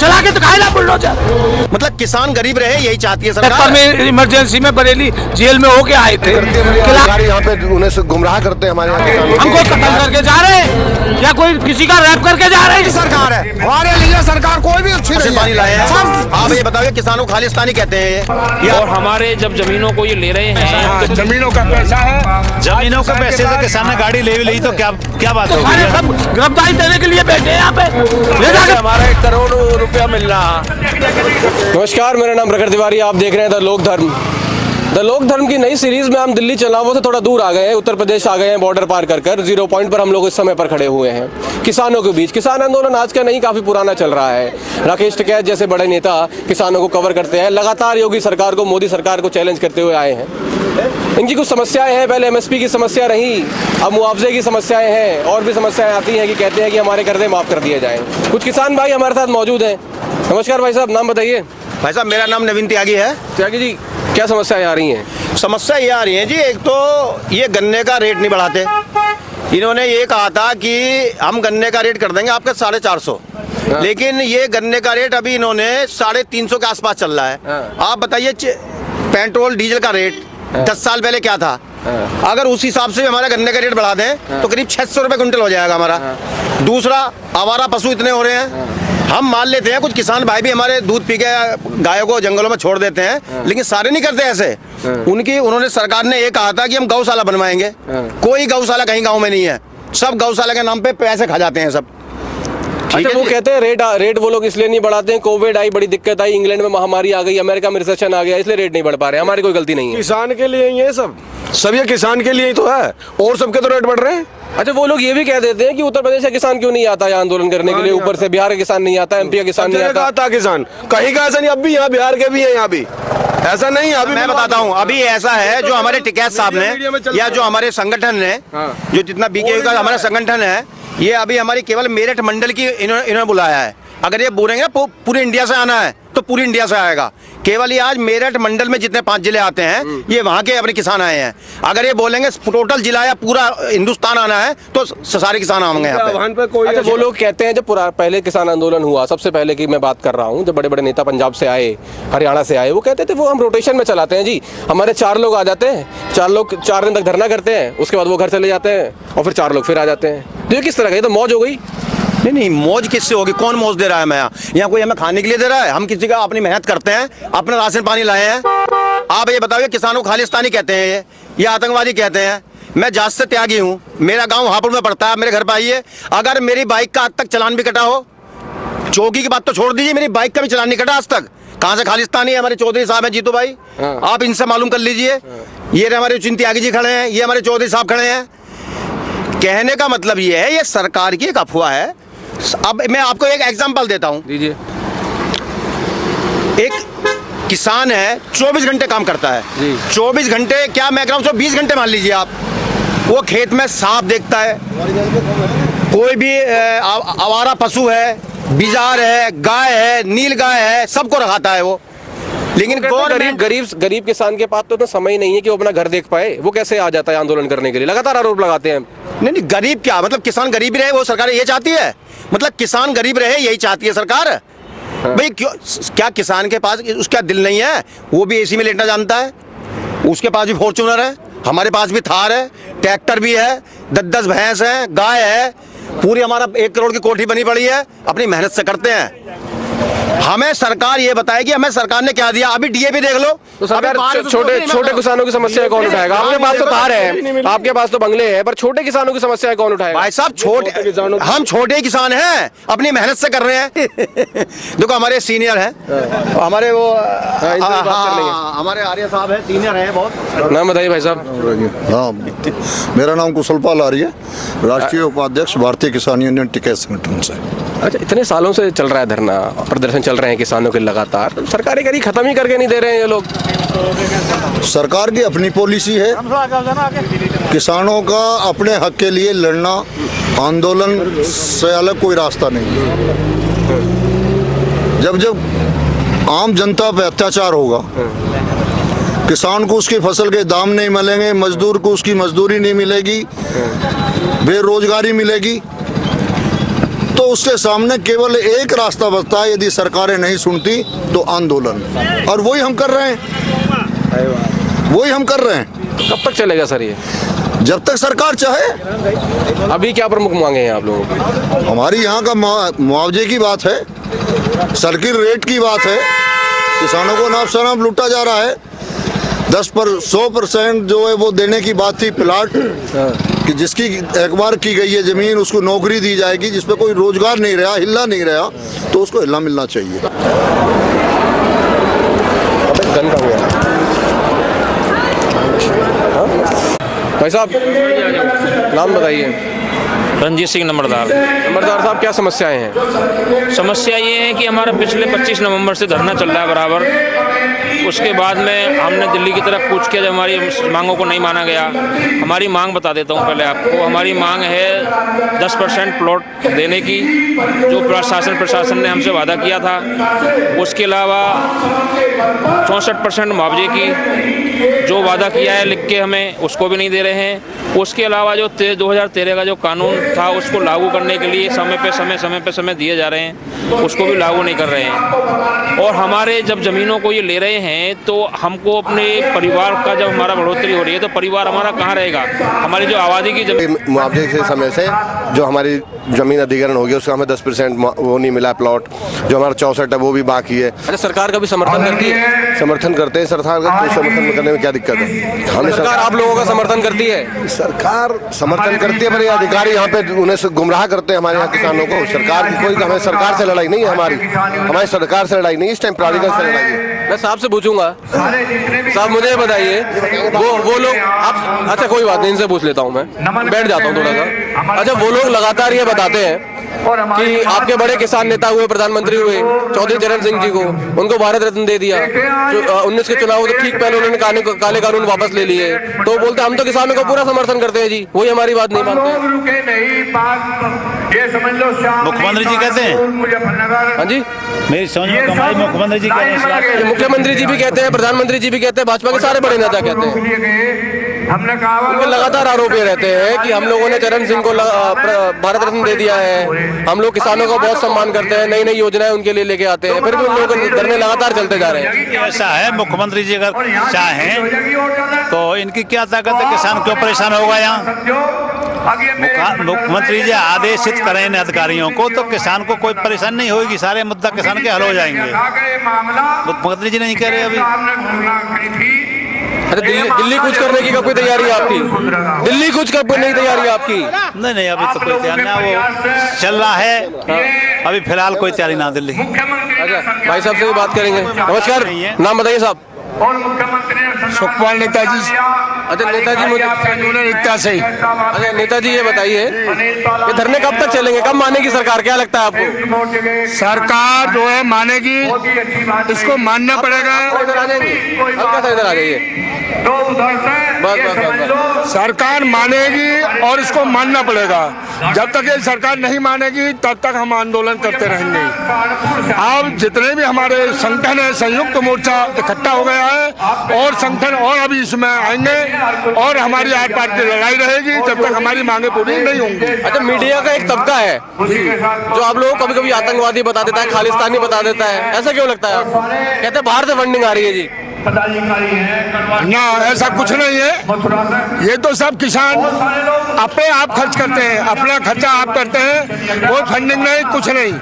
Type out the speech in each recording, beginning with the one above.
चला के दिखाएगा बुलडोजर। मतलब किसान गरीब रहे यही चाहती है सरकार। में इमरजेंसी में बरेली जेल में होके आए थे, यहाँ पे उन्हें से गुमराह करते हैं हमारे यहाँ। हमको कत्ल करके जा रहे हैं या कोई किसी का रैप करके जा रहे हैं। सरकार है हमारे लिए सरकार कोई भी अच्छी नहीं पानी लाए हैं। आप ये बताओ किसानों को खालिस्तानी कहते हैं ये। और हमारे जब जमीनों को ये ले रहे हैं तो जमीनों का पैसा है, जमीनों के पैसे से किसान ने गाड़ी ले ली तो क्या बात तो होगी? सब गिरफ्तारी देने के लिए बैठे हैं यहाँ पे, ले जाके हमारा 1 करोड़ रुपया मिल रहा। नमस्कार, मेरा नाम प्रखर तिवारी, आप देख रहे हैं द लोक धर्म। द लोक धर्म की नई सीरीज में हम दिल्ली चुनावों से थोड़ा दूर आ गए हैं, उत्तर प्रदेश आ गए हैं, बॉर्डर पार कर 0 पॉइंट पर हम लोग इस समय पर खड़े हुए हैं किसानों के बीच। किसान आंदोलन आज का नहीं, काफ़ी पुराना चल रहा है। राकेश टिकैत जैसे बड़े नेता किसानों को कवर करते हैं, लगातार योगी सरकार को, मोदी सरकार को चैलेंज करते हुए आए हैं। इनकी कुछ समस्याएं हैं, पहले एमएसपी की समस्या रही, अब मुआवजे की समस्याएं हैं, और भी समस्याएं आती हैं कि कहते हैं कि हमारे कर्जे माफ़ कर दिए जाएँ। कुछ किसान भाई हमारे साथ मौजूद हैं। नमस्कार भाई साहब, नाम बताइए। भाई साहब मेरा नाम नवीन त्यागी है। त्यागी जी, क्या समस्याएं आ रही हैं? समस्या ये आ रही है जी, एक तो ये गन्ने का रेट नहीं बढ़ाते। इन्होंने ये कहा था कि हम गन्ने का रेट कर देंगे आपके 450, लेकिन ये गन्ने का रेट अभी इन्होंने 350 के आसपास चल रहा है। आप बताइए पेट्रोल डीजल का रेट 10 साल पहले क्या था? अगर उस हिसाब से हमारा गन्ने का रेट बढ़ा दें तो करीब 600 रुपये कुंटल हो जाएगा हमारा। दूसरा, आवारा पशु इतने हो रहे हैं, हम मान लेते हैं कुछ किसान भाई भी हमारे दूध पी के गायों को जंगलों में छोड़ देते हैं, लेकिन सारे नहीं करते ऐसे। उन्होंने सरकार ने ये कहा था कि हम गौशाला बनवाएंगे, कोई गौशाला कहीं गांव में नहीं है, सब गौशाला के नाम पे पैसे खा जाते हैं सब। अच्छा, वो कहते हैं रेट वो लोग इसलिए नहीं बढ़ाते हैं, कोविड आई, बड़ी दिक्कत आई, इंग्लैंड में महामारी आ गई, अमेरिका में रिसेशन आ गया, इसलिए रेट नहीं बढ़ पा रहे। हमारी कोई गलती नहीं है। किसान के लिए ये सब ये किसान के लिए ही तो है, और सबके तो रेट बढ़ रहे हैं। अच्छा, वो लोग ये भी कह देते हैं कि उत्तर प्रदेश का किसान क्यों नहीं आता है आंदोलन करने के लिए, ऊपर से बिहार का किसान नहीं आता, एमपी का किसान नहीं आता। किसान कहीं का ऐसा नहीं, अब भी यहाँ बिहार के भी है, यहाँ भी ऐसा नहीं। अभी मैं बताता हूँ, अभी ऐसा है जो हमारे टिकैत साहब ने या जो हमारे संगठन ने, जो जितना बीके का हमारा संगठन है, ये अभी हमारी केवल मेरठ मंडल की इन्होंने बुलाया है। अगर ये बोलेंगे पूरे इंडिया से आना है तो पूरी इंडिया से आएगा। केवल ये आज मेरठ मंडल में जितने 5 जिले आते हैं ये वहाँ के अपने किसान आए हैं। अगर ये बोलेंगे टोटल जिला या पूरा हिंदुस्तान आना है तो सारे किसान आएंगे यहाँ पे। अच्छा, वो लोग कहते हैं जब पहले किसान आंदोलन हुआ, सबसे पहले की मैं बात कर रहा हूँ, जब बड़े बड़े नेता पंजाब से आए, हरियाणा से आए, वो कहते थे वो हम रोटेशन में चलाते हैं जी, हमारे 4 लोग आ जाते हैं, 4 लोग 4 दिन तक धरना करते हैं, उसके बाद वो घर चले जाते हैं और फिर 4 लोग फिर आ जाते हैं। तो ये किस तरह का, ये तो मौज हो गई। नहीं, मौज किससे होगी? कौन मौज दे रहा है? मैं यहाँ कोई हमें खाने के लिए दे रहा है? हम किसी का अपनी मेहनत करते हैं, अपना राशन पानी लाए हैं। आप ये बताओ किसानों को खालिस्तानी कहते हैं ये आतंकवादी कहते हैं। मैं जात से त्यागी हूँ, मेरा गांव हापुड़ में पड़ता है, मेरे घर पर आइए। अगर मेरी बाइक का आज तक चालान भी कटा हो, चौकी की बात तो छोड़ दीजिए, मेरी बाइक का भी चालान नहीं कटा आज तक। कहाँ से खालिस्तानी है? हमारे चौधरी साहब हैं, जीतू भाई, आप इनसे मालूम कर लीजिए। ये हमारे त्यागी जी खड़े हैं, ये हमारे चौधरी साहब खड़े हैं। कहने का मतलब ये है, ये सरकार की एक अफवाह है। अब मैं आपको एक एग्जांपल देता हूं। दीजिए। एक किसान है, 24 घंटे काम करता है जी। 24 घंटे क्या मैं कह रहा हूं, 20 घंटे मान लीजिए आप। वो खेत में सांप देखता है, कोई भी आवारा पशु है, बिजार है, गाय है, नील गाय है, सबको रखाता है वो। लेकिन गरीब किसान के पास तो इतना समय ही नहीं है कि वो अपना घर देख पाए। वो कैसे आ जाता है आंदोलन करने के लिए? लगातार आरोप लगाते हैं। नहीं, गरीब क्या मतलब, किसान गरीब रहे वो सरकार ये चाहती है? मतलब किसान गरीब रहे यही चाहती है सरकार? भाई क्यों, क्या किसान के पास उसका दिल नहीं है? वो भी एसी में लेटना जानता है, उसके पास भी फॉर्च्यूनर है, हमारे पास भी थार है, ट्रैक्टर भी है, 10-10 भैंस है, गाय है, पूरी हमारा 1 करोड़ की कोठी बनी पड़ी है, अपनी मेहनत से करते हैं। हमें सरकार ये बताएगी हमें सरकार ने क्या दिया। अभी डीएपी देख लो, तो सरकार छोटे किसानों की समस्याएं कौन उठाएगा? आपके पास तो थार है, आपके पास तो बंगले हैं, पर छोटे किसानों की समस्याएं कौन उठाएगा? भाई साहब हम छोटे किसान हैं, अपनी मेहनत से कर रहे हैं। देखो हमारे सीनियर हैं, हमारे वो हमारे आर्य साहब है, सीनियर है बहुत। नाम बताइए भाई साहब। हाँ, मेरा नाम कुशल पाल आर्य, राष्ट्रीय उपाध्यक्ष भारतीय किसान यूनियन टिकैत संगठन से। अच्छा, इतने सालों से चल रहा है धरना, प्रदर्शन चल रहे हैं किसानों के लगातार, सरकारी करी खत्म ही करके नहीं दे रहे हैं ये लोग। सरकार की अपनी पॉलिसी है, किसानों का अपने हक के लिए लड़ना, आंदोलन से अलग कोई रास्ता नहीं है। जब आम जनता पे अत्याचार होगा, किसान को उसकी फसल के दाम नहीं मिलेंगे, मजदूर को उसकी मजदूरी नहीं मिलेगी, बेरोजगारी मिलेगी, तो उसके सामने केवल एक रास्ता बचता है, यदि सरकारें नहीं सुनती तो आंदोलन। और वही हम कर रहे हैं, वही हम कर रहे हैं। कब तक चलेगा सर ये? जब तक सरकार चाहे। अभी क्या प्रमुख मांगे हैं आप लोगों की? हमारी यहाँ का मुआवजे की बात है, सर्किल रेट की बात है। किसानों को नाप शराब लूटा जा रहा है। 100% जो है वो देने की बात थी। प्लाट कि जिसकी एकबार की गई है जमीन, उसको नौकरी दी जाएगी। जिस पे कोई रोजगार नहीं रहा, हिल्ला नहीं रहा, तो उसको हिल्ला मिलना चाहिए। गन का हुआ भाई साहब, नाम बताइए। रंजीत सिंह नंबरदार। नंबरदार साहब, क्या समस्याएं हैं? समस्या ये है कि हमारा पिछले 25 नवंबर से धरना चल रहा है बराबर। उसके बाद में हमने दिल्ली की तरफ कूच किया जब हमारी मांगों को नहीं माना गया। हमारी मांग बता देता हूँ पहले आपको। हमारी मांग है 10% प्लॉट देने की, जो प्रशासन ने हमसे वादा किया था। उसके अलावा 64% मुआवजे की जो वादा किया है लिख के हमें, उसको भी नहीं दे रहे हैं। उसके अलावा जो 2013 का जो कानून था उसको लागू करने के लिए समय पे दिए जा रहे हैं, उसको भी लागू नहीं कर रहे हैं। और हमारे जब ज़मीनों को ये ले रहे हैं तो हमको अपने परिवार का जब हमारा बढ़ोतरी हो रही है तो परिवार हमारा कहाँ रहेगा? हमारी जो आबादी की जमीन मुआवजे के समय से जो हमारी ज़मीन अधिग्रहण हो गई उसका हमें 10% वो नहीं मिला। प्लॉट जो हमारा 64 है वो भी बाकी है। अच्छा, सरकार का भी समर्थन करती है? समर्थन करते हैं। सरकार का समर्थन करने में क्या दिक्कत है? हमें सरकार आप लोगों का समर्थन करती है? सरकार समर्थन करती है, पर ये अधिकारी यहाँ पे उन्हें गुमराह करते हैं हमारे यहाँ किसानों को। सरकार की कोई हमें सरकार से लड़ाई नहीं है। हमारी सरकार से लड़ाई नहीं, इस टाइम प्राधिकरण से लड़ाई है। मैं साहब से पूछूंगा। साहब मुझे बताइए, वो लोग आप, अच्छा कोई बात नहीं, इनसे पूछ लेता हूँ। मैं बैठ जाता हूँ थोड़ा सा। अच्छा, वो लोग लगातार ये बताते हैं कि आपके बड़े किसान नेता हुए, प्रधानमंत्री हुए, चौधरी चरण सिंह जी को, उनको भारत रत्न दे दिया। 19 के चुनाव तो ठीक पहले उन्होंने काले कानून वापस ले लिए। तो बोलते हम तो किसानों का पूरा समर्थन करते हैं जी, वही हमारी बात नहीं मानते। मुख्यमंत्री जी कहते हैं। हाँ जी, मेरी समझ में हमारे मुख्यमंत्री जी कह रहे हैं। मुख्यमंत्री जी भी कहते हैं, प्रधानमंत्री जी भी कहते हैं, भाजपा के सारे बड़े नेता कहते हैं। उनके लगातार आरोप ये रहते हैं कि हम लोगों ने चरण सिंह को भारत रत्न दे दिया है, हम लोग किसानों का बहुत सम्मान करते हैं, नई नई योजनाएं उनके लिए लेके आते हैं, फिर भी उन लोगों के धरने लगातार चलते जा रहे हैं। ऐसा है, मुख्यमंत्री जी अगर चाहें तो इनकी क्या ताकत है? किसान क्यों परेशान होगा? यहाँ मुख्यमंत्री जी आदेशित करें इन अधिकारियों को तो किसान को कोई परेशानी नहीं होगी। सारे मुद्दा किसान के हल हो जाएंगे। मुख्यमंत्री जी नहीं कह रहे अभी। अच्छा, दिल्ली कूच करने की कोई तैयारी है आपकी? दिल्ली कूच करने की नहीं तैयारी है आपकी? नहीं, अभी तो कोई तैयारी ना, वो चल रहा है। अभी फिलहाल कोई तैयारी ना दिल्ली। अच्छा, भाई साहब से भी बात करेंगे। नमस्कार, नाम बताइए साहब। सुखपाल नेताजी। अच्छा नेताजी, मुझे एकता से। अच्छा नेताजी, ये बताइए ये धरने कब तक चलेंगे, कब मानेगी सरकार, क्या लगता है आपको? सरकार जो है मानेगी, इसको मानना पड़ेगा। इधर आ जाएंगे, हल्का सा इधर आ जाइए। बस। सरकार मानेगी और इसको मानना पड़ेगा। जब तक ये सरकार नहीं मानेगी तब तक हम आंदोलन करते रहेंगे। अब जितने भी हमारे संगठन है, संयुक्त मोर्चा इकट्ठा हो गया है और संगठन और अभी इसमें आएंगे और हमारी आर पार की लड़ाई रहेगी जब तक हमारी मांगे पूरी नहीं होंगी। अच्छा, मीडिया का एक तबका है जो आप लोगों को कभी कभी आतंकवादी बता देता है, खालिस्तानी बता देता है, ऐसा क्यों लगता है आपको? कहते हैं बाहर से फंडिंग आ रही है जी। ना, ऐसा कुछ नहीं है। ये तो सब किसान अपने आप खर्च करते हैं, अपना खर्चा आप करते हैं। कोई फंडिंग नहीं, कुछ नहीं।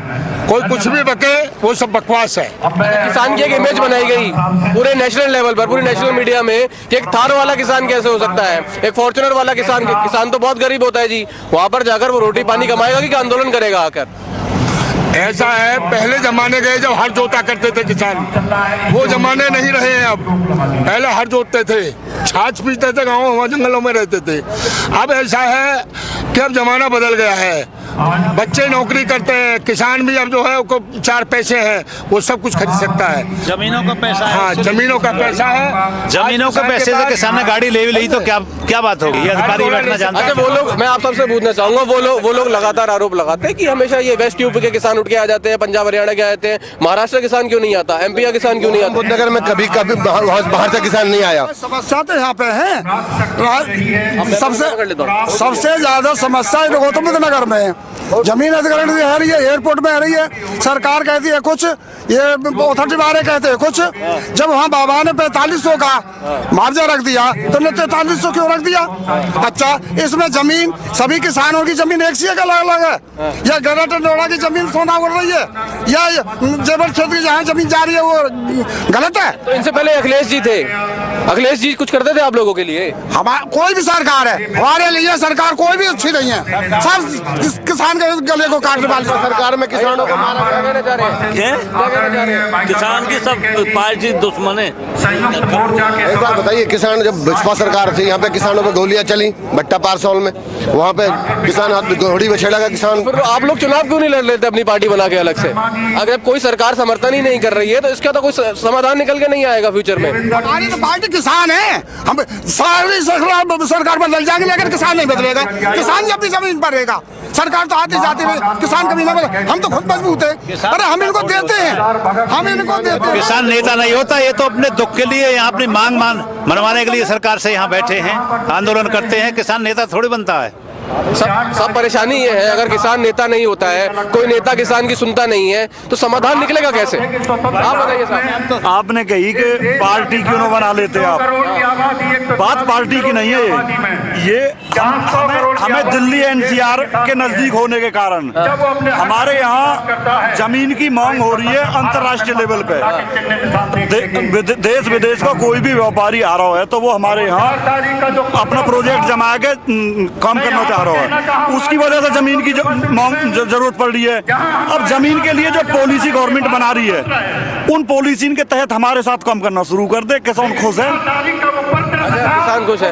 कोई कुछ भी बके, वो सब बकवास है। किसान की एक इमेज बनाई गई पूरे नेशनल लेवल पर, पूरी नेशनल मीडिया में कि एक थार वाला किसान कैसे हो सकता है, एक फॉर्च्यूनर वाला किसान तो बहुत गरीब होता है जी। वहाँ पर जाकर वो रोटी पानी कमाएगा कि आंदोलन करेगा आकर? ऐसा है, पहले जमाने गए जब हर जोता करते थे किसान, वो जमाने नहीं रहे हैं अब। पहले हर जोतते थे, छाछ पीते थे, गाँव जंगलों में रहते थे। अब ऐसा है कि अब जमाना बदल गया है। बच्चे नौकरी करते हैं, किसान भी अब जो है उसको 4 पैसे हैं, वो सब कुछ खरीद सकता है। जमीनों का पैसा है। हाँ, जमीनों का पैसा है। जमीनों के पैसे से किसान ने गाड़ी ले भी ली तो क्या बात होगी? ये अधिकारी बैठना जानते हैं। अच्छा, वो लोग, मैं आप सबसे पूछना चाहूंगा, वो लोग लगातार आरोप लगाते हैं कि हमेशा ये वेस्ट यूपी के किसान उठ के आ जाते हैं, पंजाब हरियाणा के आ जाते हैं, महाराष्ट्र किसान क्यों नहीं आता, एमपी का किसान क्यों नहीं आता? नगर में कभी बाहर से किसान नहीं आया। समस्या तो यहाँ पे है। सबसे ज्यादा समस्या गौतम बुद्ध नगर में है। जमीन अधिग्रहण से है रही है, एयरपोर्ट में है रही है, सरकार कहती है कुछ, ये अथॉरिटी वाले कहते हैं कुछ। जब वहाँ बाबा ने 4500 का मुआवजा रख दिया तो ने 4300 क्यों रख दिया? अच्छा, इसमें जमीन सभी किसानों की जमीन एक सी अलग अलग है, या गरट नोड़ा की जमीन सोना उड़ रही है, या जेवर क्षेत्र की जहाँ जमीन जा रही है वो गलत है? तो इनसे पहले अखिलेश जी थे, अखिलेश जी कुछ करते थे आप लोगों के लिए? कोई भी सरकार है हमारे लिए, सरकार कोई भी अच्छी नहीं है, सब किसान के गले को काटने वाली सरकार में किसानों को मारा किसान की सब पार्टी दुश्मन है। एक बात बताइए, किसान जब भाजपा सरकार थी यहाँ पे किसानों पे गोलियां चली भट्टा पारसौल में, वहाँ पे किसान घोड़ी में छेड़ा का किसान। फिर आप लोग चुनाव क्यों नहीं लड़ लेते अपनी पार्टी बना के अलग से? अगर कोई सरकार समर्थन ही नहीं कर रही है तो इसका तो कोई समाधान निकल के नहीं आएगा फ्यूचर में। हमारी तो पार्टी किसान है, हम सारी सरकार बदल जाएंगे लेकिन किसान नहीं बदलेगा। किसान जब भी जमीन पर रहेगा, सरकार तो आती जाती रहे, किसान कभी ना बदले। हम तो खुद मजबूत है, अरे हम इनको देते हैं, हम इनको देते हैं। किसान नेता नहीं होता, ये तो अपने दुख के लिए यहाँ अपनी मांग मनवाने के लिए सरकार से यहाँ बैठे हैं, आंदोलन करते हैं। किसान नेता थोड़ी बनता है। सब परेशानी ये है, अगर किसान नेता नहीं होता है, कोई नेता किसान की सुनता नहीं है, तो समाधान निकलेगा कैसे? आप बताइए साहब। आपने कही कि पार्टी क्यों न बना लेते आप, बात पार्टी की नहीं है ये हमें दिल्ली एनसीआर के नजदीक होने के कारण हमारे यहाँ जमीन की मांग हो रही है अंतर्राष्ट्रीय लेवल पे। देश विदेश का कोई भी व्यापारी आ रहा है तो वो हमारे यहाँ अपना प्रोजेक्ट जमा के काम करना चाह रहा है, उसकी वजह से जमीन की जरूरत पड़ रही है। अब जमीन के लिए जो पॉलिसी गवर्नमेंट बना रही है, उन पॉलिसी के तहत हमारे साथ काम करना शुरू कर दे, किसान खुश है। किसान खुश है।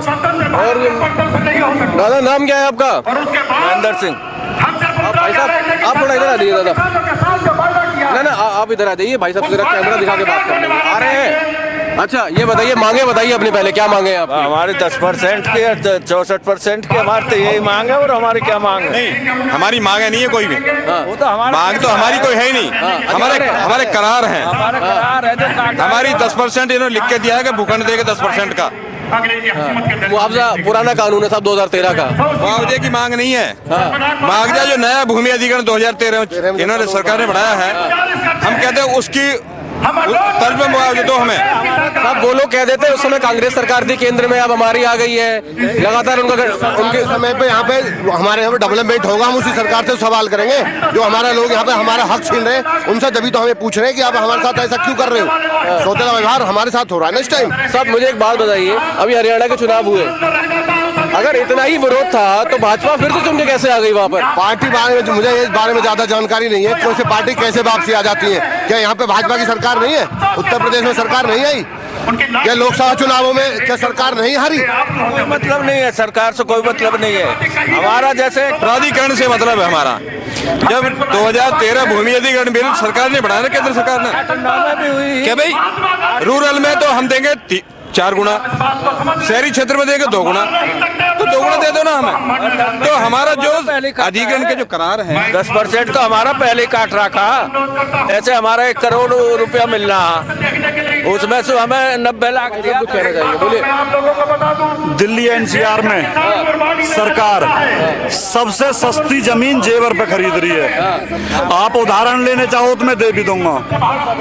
और दादा नाम क्या है आपका? महेंद्र सिंह। भाई साहब आप थोड़ा इधर आ जाइए दादा। ना आप इधर आ जाइए, भाई साहब जरा कैमरा दिखा के बात करने आ रहे हैं। अच्छा ये बताइए, मांगे बताइए अपने, पहले क्या मांगे आप? हमारे 10% के 64% के हमारे तो यही मांग है। और हमारी क्या मांग है? नहीं, हमारी मांगे नहीं है कोई भी। वो तो मांग तो हमारी कोई है ही नहीं। हमारे करार हैं, हमारी 10% इन्होंने लिख के दिया है कि भूखंड देगा 10% का। मुआवजा पुराना कानून है साहब 2013 का, मुआवजे की मांग नहीं है। मुआवजा जो नया भूमि अधिग्रहण 2013 इन्होंने सरकार ने बनाया है, हम कहते हैं उसकी तर्ज में मुआवजा दो हमें। अब वो लोग कह देते हैं उस समय कांग्रेस सरकार थी केंद्र में, अब हमारी आ गई है, लगातार उनके समय पे यहाँ पे हमारे यहाँ पे डेवलपमेंट होगा, हम उसी सरकार से सवाल करेंगे। जो हमारा लोग यहाँ पे हमारा हक छीन रहे हैं उनसे, तभी तो हमें पूछ रहे हैं कि आप हमारे साथ ऐसा क्यों कर रहे हो। सोते का व्यवहार हमारे साथ हो रहा है ना इस टाइम। साहब मुझे एक बात बताइए, अभी हरियाणा के चुनाव हुए, अगर इतना ही विरोध था तो भाजपा फिर से चुन के कैसे आ गई वहाँ पर? पार्टी बारे में मुझे इस बारे में ज्यादा जानकारी नहीं है, कोई से पार्टी कैसे वापसी आ जाती है। क्या यहाँ पे भाजपा की सरकार नहीं है? उत्तर प्रदेश में सरकार नहीं आई? क्या लोकसभा चुनावों में क्या सरकार नहीं हारी? कोई मतलब नहीं है, सरकार से कोई मतलब नहीं है। हमारा जैसे प्राधिकरण से मतलब है हमारा। जब 2013 भूमि अधिग्रहण बिल सरकार ने बढ़ाया, केंद्र सरकार ने, क्या भाई रूरल में तो हम देंगे 4 गुना, शहरी क्षेत्र में देंगे 2 गुना, तो 2 गुना दे दो ना हमें। तो हमारा जो अधिग्रहण के जो करार है 10% तो हमारा पहले काट रखा। ऐसे हमारा 1 करोड़ रुपया मिल रहा, उसमें से हमें 90 लाख दिया। कुछ कहना चाहिए बोलिए। दिल्ली एनसीआर में सरकार सबसे सस्ती जमीन जेवर पे खरीद रही है। आप उदाहरण लेने चाहो तो मैं दे भी दूंगा।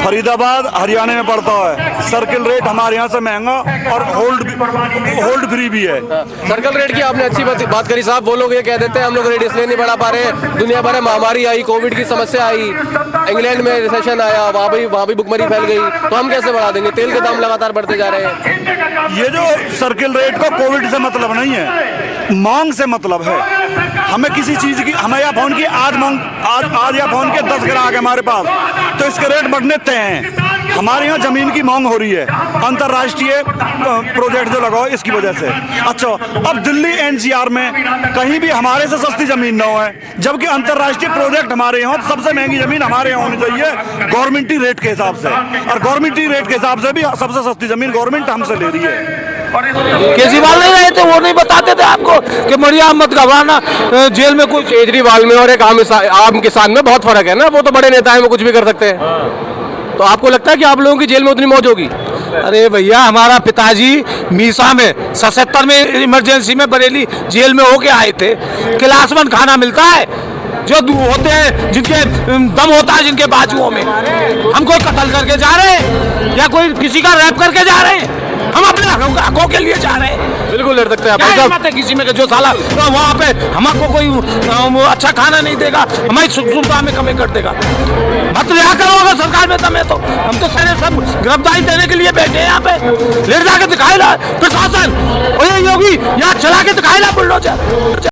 फरीदाबाद हरियाणा में पड़ता है, सर्किल रेट हमारे यहाँ से महंगा और होल्ड फ्री भी है। सर्कल रेट की आपने अच्छी बात करी साहब। वो लोग ये कह देते हैं हम लोग रेट इसलिए नहीं बढ़ा पा रहे, दुनिया भर में महामारी आई, कोविड की समस्या आई, इंग्लैंड में रिसेशन आया, वहाँ भी भुखमरी फैल गई, तो हम कैसे बढ़ा देंगे? तेल के दाम लगातार बढ़ते जा रहे हैं। ये जो सर्किल रेट का कोविड से मतलब नहीं है, मांग से मतलब है। हमें किसी चीज की, हमें या फोन की आज या फोन के 10 ग्राहक हमारे पास, तो इसके रेट बढ़ने तय हैं। हमारे यहाँ जमीन की मांग हो रही है, अंतर्राष्ट्रीय प्रोजेक्ट जो लगाओ इसकी वजह से। अच्छा, अब दिल्ली एनसीआर में कहीं भी हमारे से सस्ती जमीन ना हो, जबकि अंतर्राष्ट्रीय प्रोजेक्ट हमारे यहाँ सबसे महंगी जमीन हमारे यहाँ होनी चाहिए गवर्नमेंटी रेट के हिसाब से, और गवर्नमेंटी रेट के हिसाब से भी सबसे सस्ती जमीन गवर्नमेंट हमसे ले रही है। केजरीवाल नहीं रहे थे, वो नहीं बताते थे आपको कि मरिया मत घबराना, जेल में कुछ। केजरीवाल में और एक आम किसान में बहुत फर्क है ना, वो तो बड़े नेता है, वो कुछ भी कर सकते हैं। तो आपको लगता है कि आप लोगों की जेल में उतनी मौज होगी? अरे भैया, हमारा पिताजी मीसा में 77 में इमरजेंसी में बरेली जेल में होके आए थे। क्लास 1 खाना मिलता है, जो होते हैं, जिनके दम होता है जिनके बाजुओं में, हम कोई कत्ल करके जा रहे हैं या कोई किसी का रैप करके जा रहे हैं? हम अपने हकों के लिए जा रहे हैं। बिल्कुल लड़ सकते हैं क्या भाई साहब। हिम्मत है किसी में कि जो साला वहाँ पे हमको कोई वो अच्छा खाना नहीं देगा, हमारी सुख सुविधा में कमी कर देगा। मत लिया करो अगर सरकार में दम है तो। हम तो सारे सब गिरफ्तारी देने के लिए बैठे हैं यहाँ पे। ले जाके दिखाए ला प्रशासन, और ये योगी यहाँ चला के दिखाए ला बुलडोजर।